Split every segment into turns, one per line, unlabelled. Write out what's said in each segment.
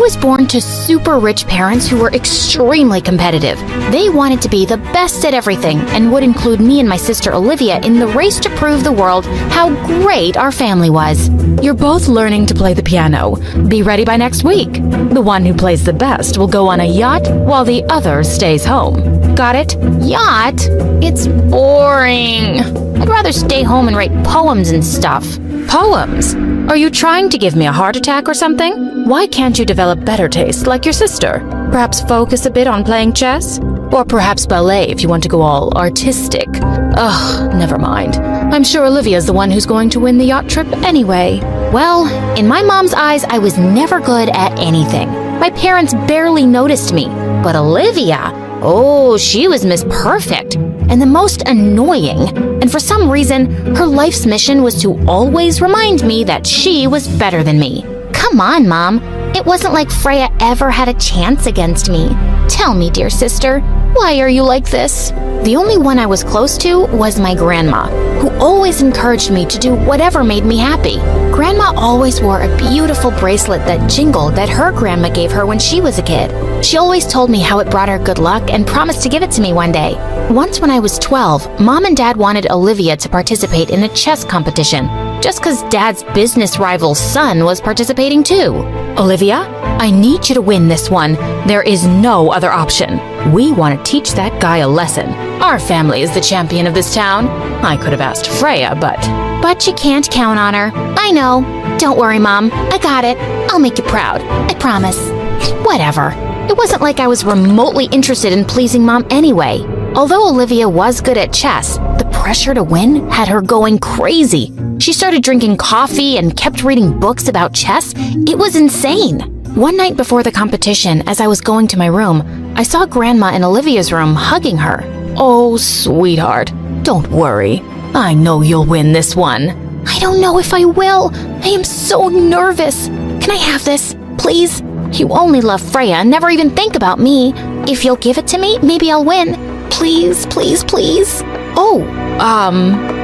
was born to super rich parents who were extremely competitive. They wanted to be the best at everything and would include me and my sister Olivia in the race to prove the world how great our family was. You're both learning to play the piano. Be ready by next week. The one who plays the best will go on a yacht while the other stays home. Got it? Yacht? It's boring. I'd rather stay home and write poems and stuff. Poems? Are you trying to give me a heart attack or something? Why can't you develop better taste like your sister? Perhaps focus a bit on playing chess? Or perhaps ballet if you want to go all artistic. Ugh, never mind. I'm sure Olivia's the one who's going to win the yacht trip anyway. Well, in my mom's eyes, I was never good at anything. My parents barely noticed me. But Olivia, oh, she was Miss Perfect and the most annoying. And for some reason, her life's mission was to always remind me that she was better than me. Come on, Mom. It wasn't like Freya ever had a chance against me. Tell me, dear sister, why are you like this? The only one I was close to was my grandma, who always encouraged me to do whatever made me happy. Grandma always wore a beautiful bracelet that jingled that her grandma gave her when she was a kid. She always told me how it brought her good luck and promised to give it to me one day. Once when I was 12, Mom and Dad wanted Olivia to participate in a chess competition, just because Dad's business rival's son was participating too. Olivia, I need you to win this one. There is no other option. We want to teach that guy a lesson. Our family is the champion of this town. I could have asked Freya, but you can't count on her. I know. Don't worry, Mom. I got it. I'll make you proud. I promise. Whatever. It wasn't like I was remotely interested in pleasing Mom anyway. Although Olivia was good at chess, the pressure to win had her going crazy. She started drinking coffee and kept reading books about chess. It was insane. One night before the competition, as I was going to my room, I saw Grandma in Olivia's room hugging her. Oh, sweetheart, don't worry. I know you'll win this one. I don't know if I will. I am so nervous. Can I have this, please? You only love Freya and never even think about me. If you'll give it to me, maybe I'll win. Please, please, please. Oh,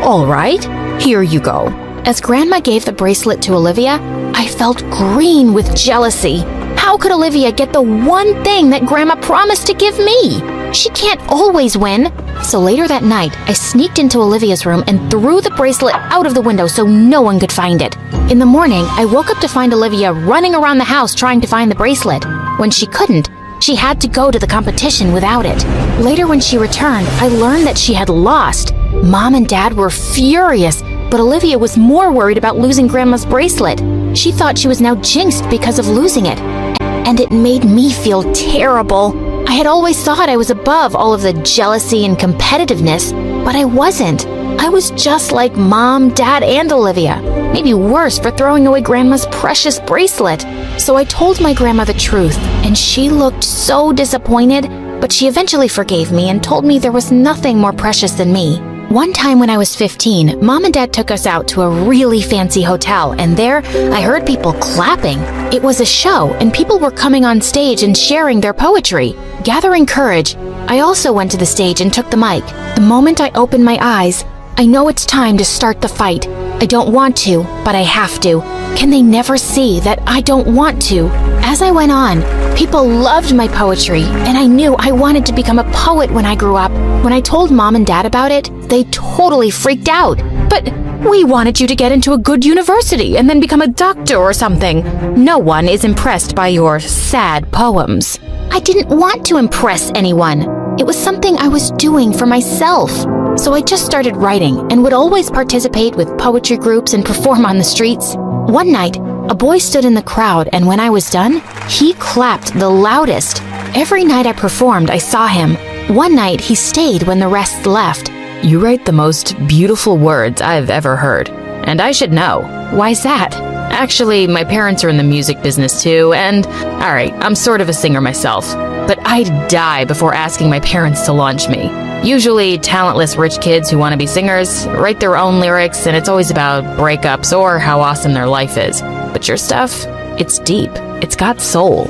all right. Here you go. As Grandma gave the bracelet to Olivia, I felt green with jealousy. How could Olivia get the one thing that Grandma promised to give me? She can't always win. So later that night, I sneaked into Olivia's room and threw the bracelet out of the window so no one could find it. In the morning, I woke up to find Olivia running around the house trying to find the bracelet. When she couldn't, she had to go to the competition without it. Later when she returned, I learned that she had lost. Mom and Dad were furious, but Olivia was more worried about losing Grandma's bracelet. She thought she was now jinxed because of losing it. And it made me feel terrible. I had always thought I was above all of the jealousy and competitiveness, but I wasn't. I was just like Mom, Dad, and Olivia. Maybe worse for throwing away Grandma's precious bracelet. So I told my grandma the truth, and she looked so disappointed, but she eventually forgave me and told me there was nothing more precious than me. One time when I was 15, Mom and Dad took us out to a really fancy hotel, and there I heard people clapping. It was a show, and people were coming on stage and sharing their poetry. Gathering courage, I also went to the stage and took the mic. The moment I opened my eyes, I know it's time to start the fight. I don't want to, but I have to. Can they never see that I don't want to? As I went on, people loved my poetry, and I knew I wanted to become a poet when I grew up. When I told Mom and Dad about it, they totally freaked out. But we wanted you to get into a good university and then become a doctor or something. No one is impressed by your sad poems. I didn't want to impress anyone. It was something I was doing for myself. So I just started writing and would always participate with poetry groups and perform on the streets. One night, a boy stood in the crowd, and when I was done, he clapped the loudest. Every night I performed, I saw him. One night, he stayed when the rest left. You write the most beautiful words I've ever heard. And I should know. Why's that? Actually, my parents are in the music business too, and alright, I'm sort of a singer myself. But I'd die before asking my parents to launch me. Usually, talentless rich kids who want to be singers write their own lyrics, and it's always about breakups or how awesome their life is. But your stuff, it's deep. It's got soul.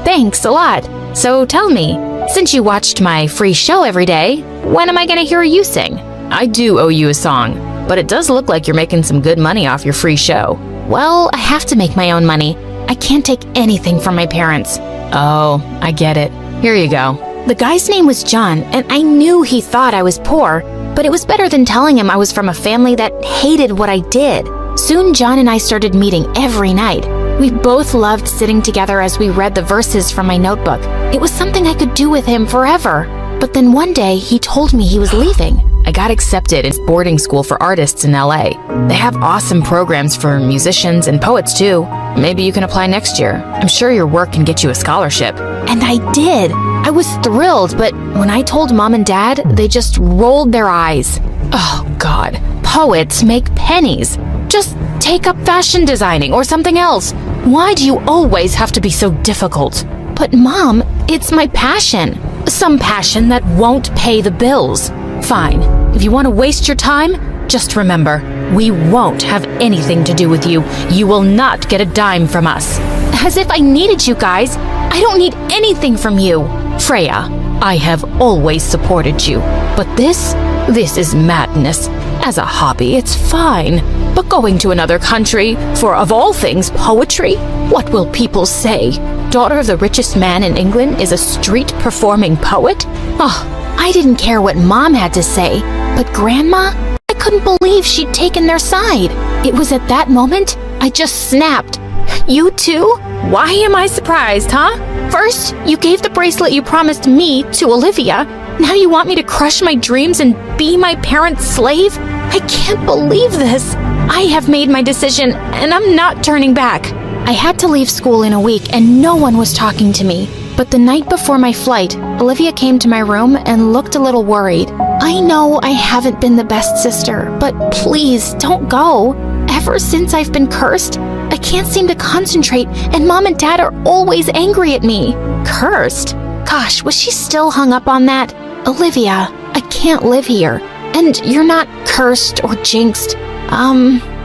Thanks a lot. So tell me, since you watched my free show every day, when am I gonna hear you sing? I do owe you a song, but it does look like you're making some good money off your free show. Well, I have to make my own money. I can't take anything from my parents.
Oh, I get it. Here you go.
The guy's name was John, and I knew he thought I was poor, but it was better than telling him I was from a family that hated what I did. Soon, John and I started meeting every night. We both loved sitting together as we read the verses from my notebook. It was something I could do with him forever. But then one day, he told me he was leaving.
I got accepted in boarding school for artists in LA. They have awesome programs for musicians and poets too. Maybe you can apply next year. I'm sure your work can get you a scholarship.
And I did. I was thrilled, but when I told Mom and Dad, they just rolled their eyes.
Oh, God.
Poets make pennies. Just take up fashion designing or something else. Why do you always have to be so difficult? But Mom, it's my passion. Some passion that won't pay the bills. Fine. If you want to waste your time, just remember, we won't have anything to do with you. You will not get a dime from us. As if I needed you guys. I don't need anything from you. Freya, I have always supported you. But this is madness. As a hobby, it's fine. But going to another country for, of all things, poetry? What will people say? Daughter of the richest man in England is a street-performing poet? Oh, I didn't care what Mom had to say. But Grandma? I couldn't believe she'd taken their side. It was at that moment I just snapped. You too? Why am I surprised, huh? First, you gave the bracelet you promised me to Olivia. Now you want me to crush my dreams and be my parents' slave? I can't believe this. I have made my decision, and I'm not turning back. I had to leave school in a week, and no one was talking to me. But the night before my flight, Olivia came to my room and looked a little worried. I know I haven't been the best sister, but please don't go. Ever since I've been cursed, I can't seem to concentrate, and Mom and Dad are always angry at me. Cursed? Gosh, was she still hung up on that? Olivia, I can't live here. And you're not cursed or jinxed.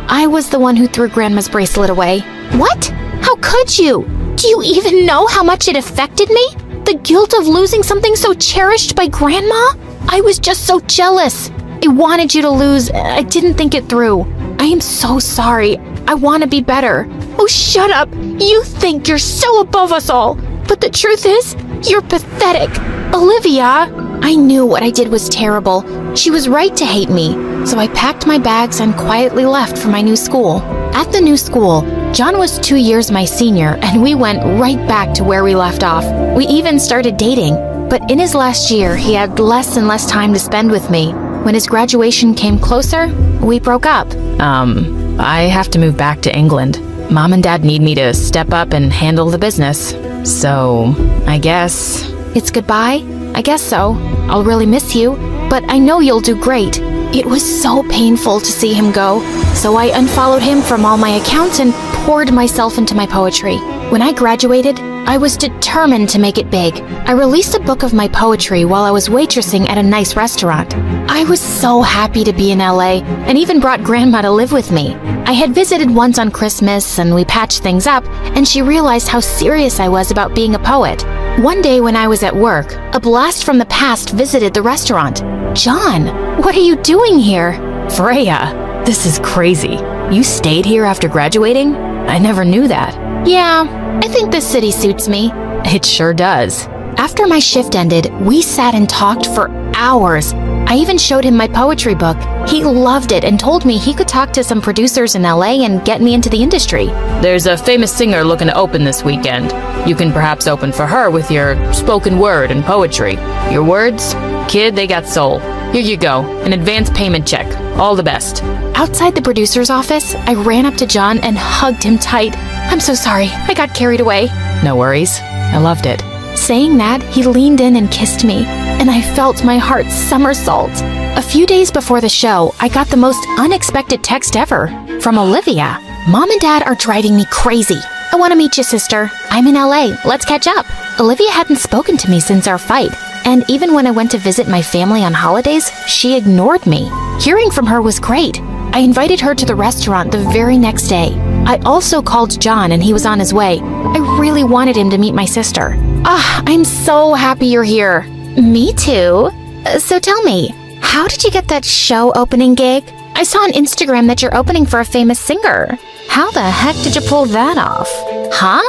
I was the one who threw Grandma's bracelet away. What? How could you? Do you even know how much it affected me? The guilt of losing something so cherished by Grandma? I was just so jealous. I wanted you to lose. I didn't think it through. I am so sorry. I want to be better. Oh, shut up. You think you're so above us all. But the truth is, you're pathetic. Olivia, I knew what I did was terrible. She was right to hate me. So I packed my bags and quietly left for my new school. At the new school, John was 2 years my senior, and we went right back to where we left off. We even started dating. But in his last year, he had less and less time to spend with me. When his graduation came closer, we broke up.
I have to move back to England. Mom and Dad need me to step up and handle the business. So, I guess...
It's goodbye? I guess so. I'll really miss you, but I know you'll do great. It was so painful to see him go, so I unfollowed him from all my accounts and poured myself into my poetry. When I graduated, I was determined to make it big. I released a book of my poetry while I was waitressing at a nice restaurant. I was so happy to be in LA and even brought Grandma to live with me. I had visited once on Christmas and we patched things up, and she realized how serious I was about being a poet. One day when I was at work, a blast from the past visited the restaurant. John, what are you doing here?
Freya, this is crazy. You stayed here after graduating? I never knew that.
Yeah, I think this city suits me.
It sure does.
After my shift ended, we sat and talked for hours. I even showed him my poetry book. He loved it and told me he could talk to some producers in LA and get me into the industry.
There's a famous singer looking to open this weekend. You can perhaps open for her with your spoken word and poetry. Your words? Kid, they got soul. Here you go, an advance payment check. All the best.
Outside the producer's office, I ran up to John and hugged him tight. I'm so sorry, I got carried away.
No worries. I loved it.
Saying that, he leaned in and kissed me, and I felt my heart somersault. A few days before the show, I got the most unexpected text ever from Olivia. Mom and Dad are driving me crazy. I want to meet you, sister. I'm in LA. Let's catch up. Olivia hadn't spoken to me since our fight, and even when I went to visit my family on holidays, she ignored me. Hearing from her was great. I invited her to the restaurant the very next day. I also called John and he was on his way. I really wanted him to meet my sister. I'm so happy you're here. Me too. So tell me, how did you get that show opening gig? I saw on Instagram that you're opening for a famous singer. How the heck did you pull that off? Huh?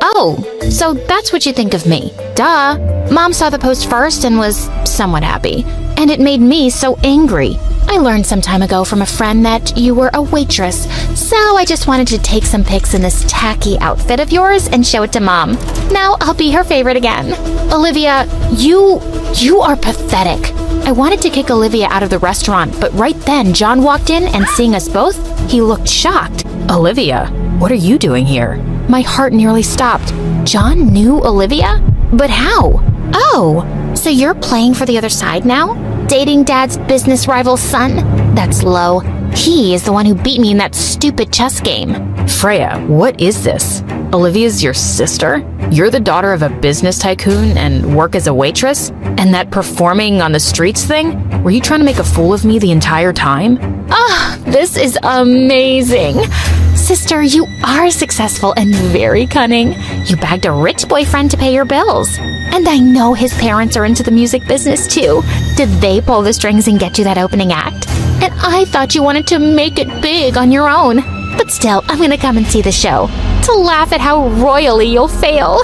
Oh, so that's what you think of me. Duh. Mom saw the post first and was somewhat happy, and it made me so angry. I learned some time ago from a friend that you were a waitress, so I just wanted to take some pics in this tacky outfit of yours and show it to Mom. Now I'll be her favorite again. Olivia, you are pathetic. I wanted to kick Olivia out of the restaurant, but right then John walked in and seeing us both, he looked shocked.
Olivia, what are you doing here?
My heart nearly stopped. John knew Olivia? But how? Oh, so you're playing for the other side now? Dating Dad's business rival's son? That's low. He is the one who beat me in that stupid chess game.
Freya, what is this? Olivia's your sister? You're the daughter of a business tycoon and work as a waitress? And that performing on the streets thing? Were you trying to make a fool of me the entire time?
This is amazing. Sister, you are successful and very cunning. You bagged a rich boyfriend to pay your bills. And I know his parents are into the music business too. Did they pull the strings and get you that opening act? And I thought you wanted to make it big on your own. But still, I'm gonna come and see the show to laugh at how royally you'll fail.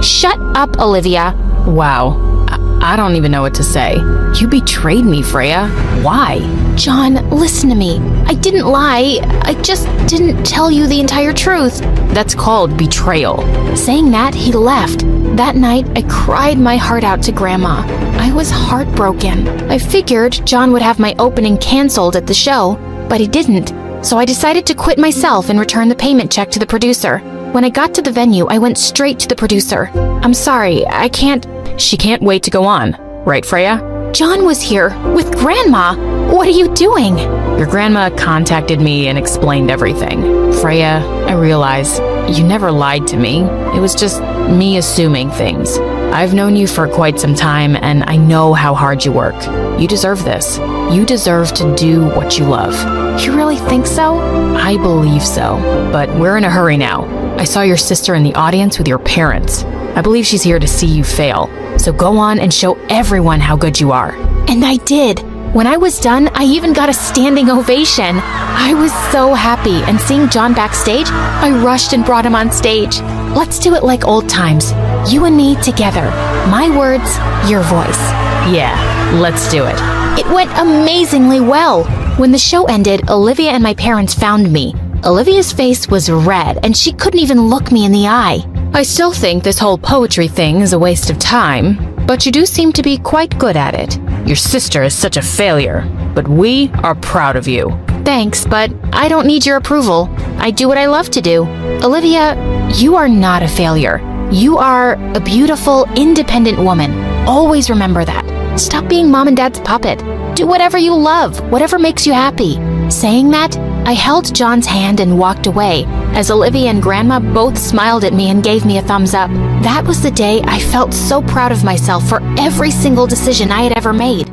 Shut up, Olivia.
Wow. I don't even know what to say. You betrayed me, Freya. Why?
John, listen to me. I didn't lie. I just didn't tell you the entire truth.
That's called betrayal.
Saying that, he left. That night, I cried my heart out to Grandma. I was heartbroken. I figured John would have my opening canceled at the show, but he didn't. So I decided to quit myself and return the payment check to the producer. When I got to the venue, I went straight to the producer. I'm sorry, I can't...
She can't wait to go on. Right, Freya?
John was here with Grandma. What are you doing?
Your grandma contacted me and explained everything. Freya, I realize you never lied to me. It was just me assuming things. I've known you for quite some time, and I know how hard you work. You deserve this. You deserve to do what you love.
You really think so?
I believe so. But we're in a hurry now. I saw your sister in the audience with your parents. I believe she's here to see you fail. So go on and show everyone how good you are.
And I did. When I was done, I even got a standing ovation. I was so happy, and seeing John backstage, I rushed and brought him on stage. Let's do it like old times. You and me together. My words, your voice.
Yeah, let's do it.
It went amazingly well. When the show ended, Olivia and my parents found me. Olivia's face was red, and she couldn't even look me in the eye.
I still think this whole poetry thing is a waste of time, but you do seem to be quite good at it. Your sister is such a failure, but we are proud of you.
Thanks, but I don't need your approval. I do what I love to do. Olivia, you are not a failure. You are a beautiful, independent woman. Always remember that. Stop being Mom and Dad's puppet. Do whatever you love, whatever makes you happy. Saying that, I held John's hand and walked away, as Olivia and Grandma both smiled at me and gave me a thumbs up. That was the day I felt so proud of myself for every single decision I had ever made.